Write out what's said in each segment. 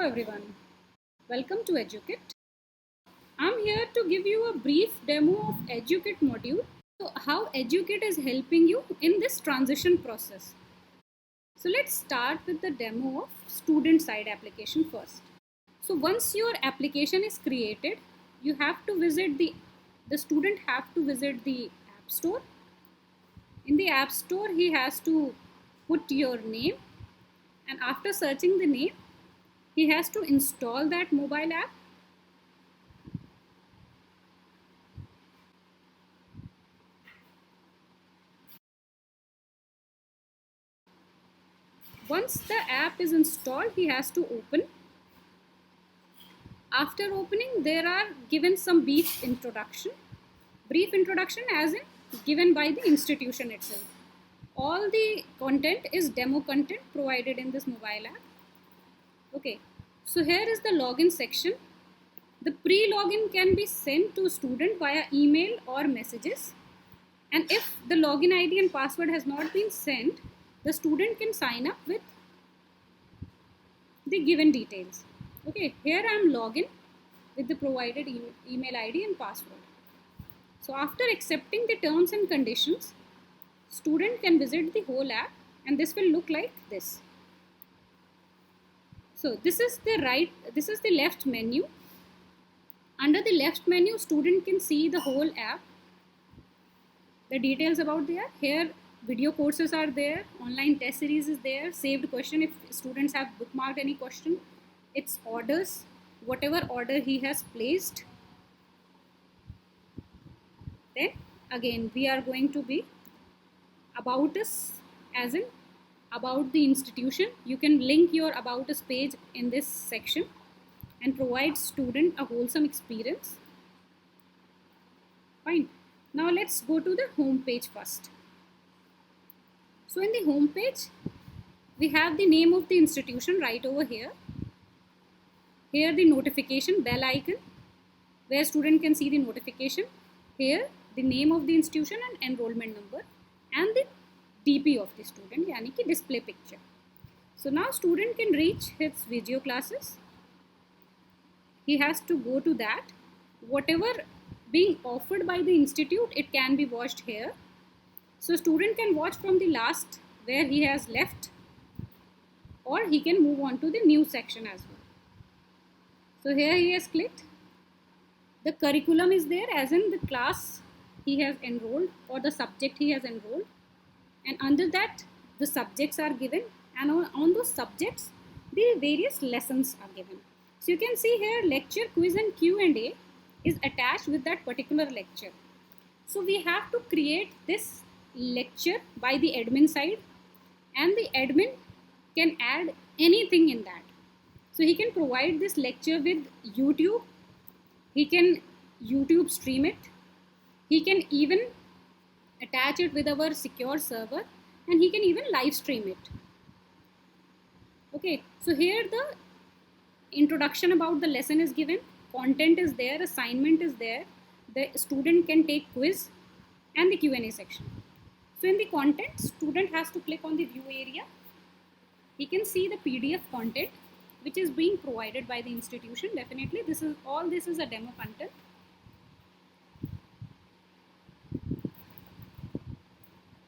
everyone, welcome to Educate. I'm here to give you a brief demo of Educate module. So how Educate is helping you in this transition process. So let's start with the demo of student side application first. So once your application is created, you have to visit the student have to visit the App Store. In the App Store, he has to put your name, and after searching the name, he has to install that mobile app. Once the app is installed, he has to open. After opening, there are given some brief introduction as in given by the institution itself. All the content is demo content provided in this mobile app. Okay, so here is the login section. The pre-login can be sent to student via email or messages, and if the login ID and password has not been sent, the student can sign up with the given details. Okay, here I am login with the provided email ID and password. So after accepting the terms and conditions, student can visit the whole app, and this will look like this. So this is the left menu. Under the left menu, student can see the whole app, the details about the app. Here video courses are there, online test series is there, saved question if students have bookmarked any question, its orders, whatever order he has placed. Then again we are going to be about us, as in about the institution. You can link your about us page in this section and provide student a wholesome experience. Fine. Now let's go to the home page first. So in the home page, we have the name of the institution right over here. Here the notification bell icon, where student can see the notification. Here the name of the institution and enrollment number, and the DP of the student, yani ki display picture. So now student can reach his video classes. He has to go to that. Whatever being offered by the institute, it can be watched here. So student can watch from the last where he has left, or he can move on to the new section as well. So here he has clicked. The curriculum is there, as in the class he has enrolled or the subject he has enrolled, and under that the subjects are given, and on those subjects the various lessons are given. So you can see here lecture, quiz and Q&A is attached with that particular lecture. So we have to create this lecture by the admin side, and the admin can add anything in that. So he can provide this lecture with YouTube, he can YouTube stream it, he can even attach it with our secure server, and he can even live stream it. Okay, so here the introduction about the lesson is given, content is there, assignment is there, the student can take quiz, and the Q&A section. So in the content, student has to click on the view area. He can see the PDF content which is being provided by the institution. Definitely this is a demo content.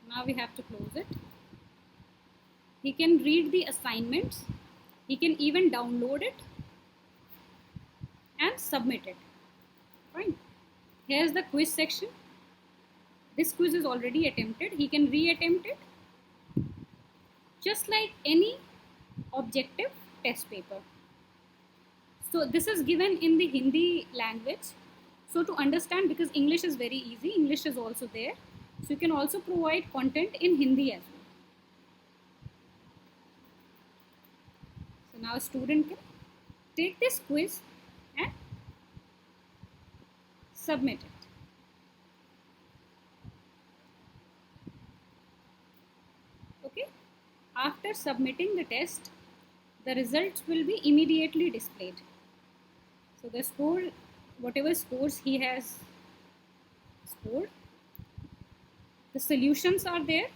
Now we have to close it. He can read the assignments, he can even download it and submit it. Fine. Here's the quiz section. This quiz is already attempted, he can re-attempt it, just like any objective test paper. So this is given in the Hindi language. So to understand, because English is very easy, English is also there. So you can also provide content in Hindi as well. So now a student can take this quiz and submit it. Okay. After submitting the test, the results will be immediately displayed. So the score, whatever scores he has scored, the solutions are there.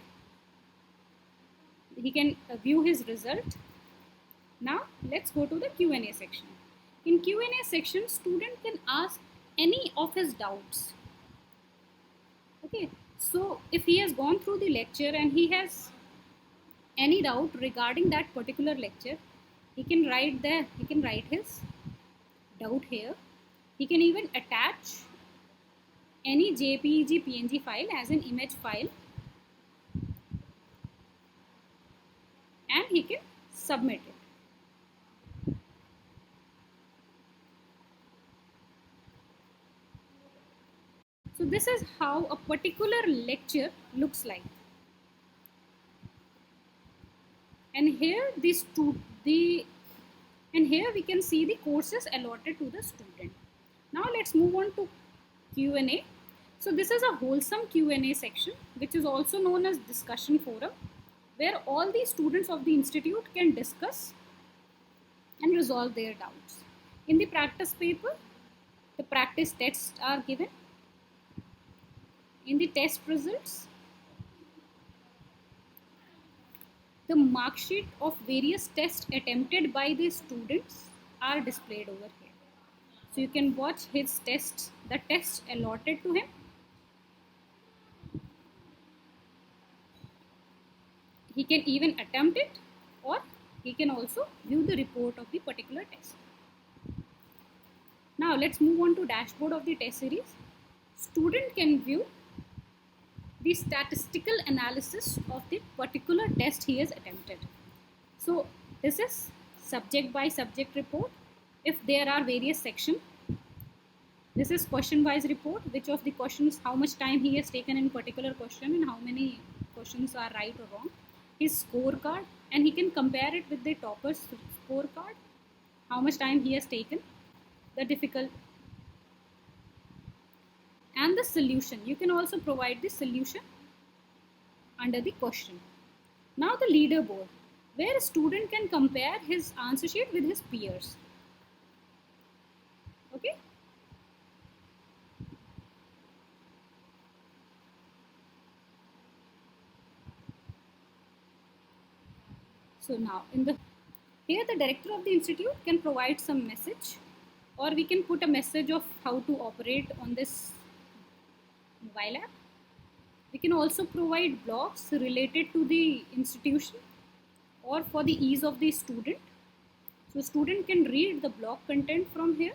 He can view his result. Now let's go to the Q&A section. In Q&A section, student can ask any of his doubts. Okay, so if he has gone through the lecture and he has any doubt regarding that particular lecture, he can write his doubt here. He can even attach any JPEG PNG file as an image file, and he can submit it. So this is how a particular lecture looks like. And here here we can see the courses allotted to the student. Now let's move on to Q&A. So this is a wholesome Q&A section, which is also known as discussion forum, where all the students of the institute can discuss and resolve their doubts. In the practice paper, the practice tests are given. In the test results, the mark sheet of various tests attempted by the students are displayed over here. So you can watch his tests, the tests allotted to him. He can even attempt it, or he can also view the report of the particular test. Now let's move on to dashboard of the test series. Student can view the statistical analysis of the particular test he has attempted. So this is subject by subject report. If there are various sections, this is question wise report, which of the questions, how much time he has taken in particular question and how many questions are right or wrong. His scorecard, and he can compare it with the topper's scorecard, how much time he has taken, the difficult, and the solution. You can also provide the solution under the question. Now the leaderboard, where a student can compare his answer sheet with his peers. Okay. So now here the director of the institute can provide some message, or we can put a message of how to operate on this mobile app. We can also provide blogs related to the institution or for the ease of the student. So student can read the blog content from here.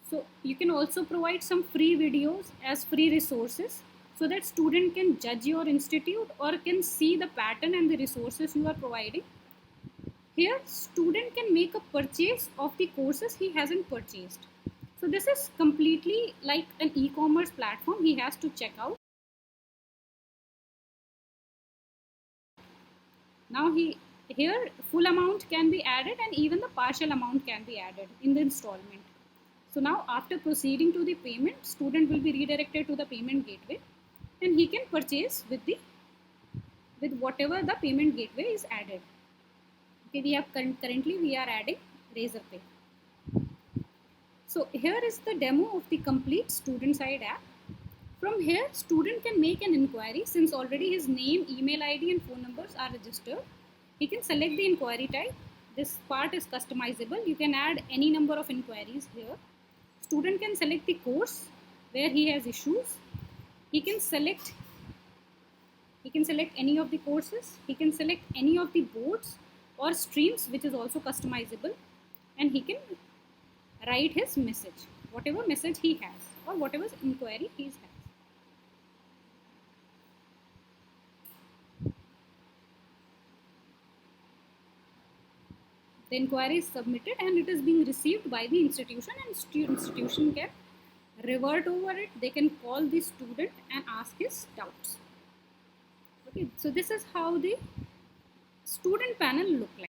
So you can also provide some free videos as free resources, so that student can judge your institute or can see the pattern and the resources you are providing. Here student can make a purchase of the courses he hasn't purchased. So this is completely like an e-commerce platform he has to check out. Now here full amount can be added and even the partial amount can be added in the installment. So now after proceeding to the payment, student will be redirected to the payment gateway, and he can purchase with whatever the payment gateway is added. Okay, currently we are adding Razorpay. So here is the demo of the complete student side app. From here, student can make an inquiry. Since already his name, email ID and phone numbers are registered, he can select the inquiry type. This part is customizable. You can add any number of inquiries here. Student can select the course where he has issues. He can select any of the courses. He can select any of the boards or streams, which is also customizable, and he can write his message, whatever message he has or whatever inquiry he has. The inquiry is submitted and it is being received by the institution, and institution can revert over it. They can call the student and ask his doubts. Okay, so this is how the student panel look like.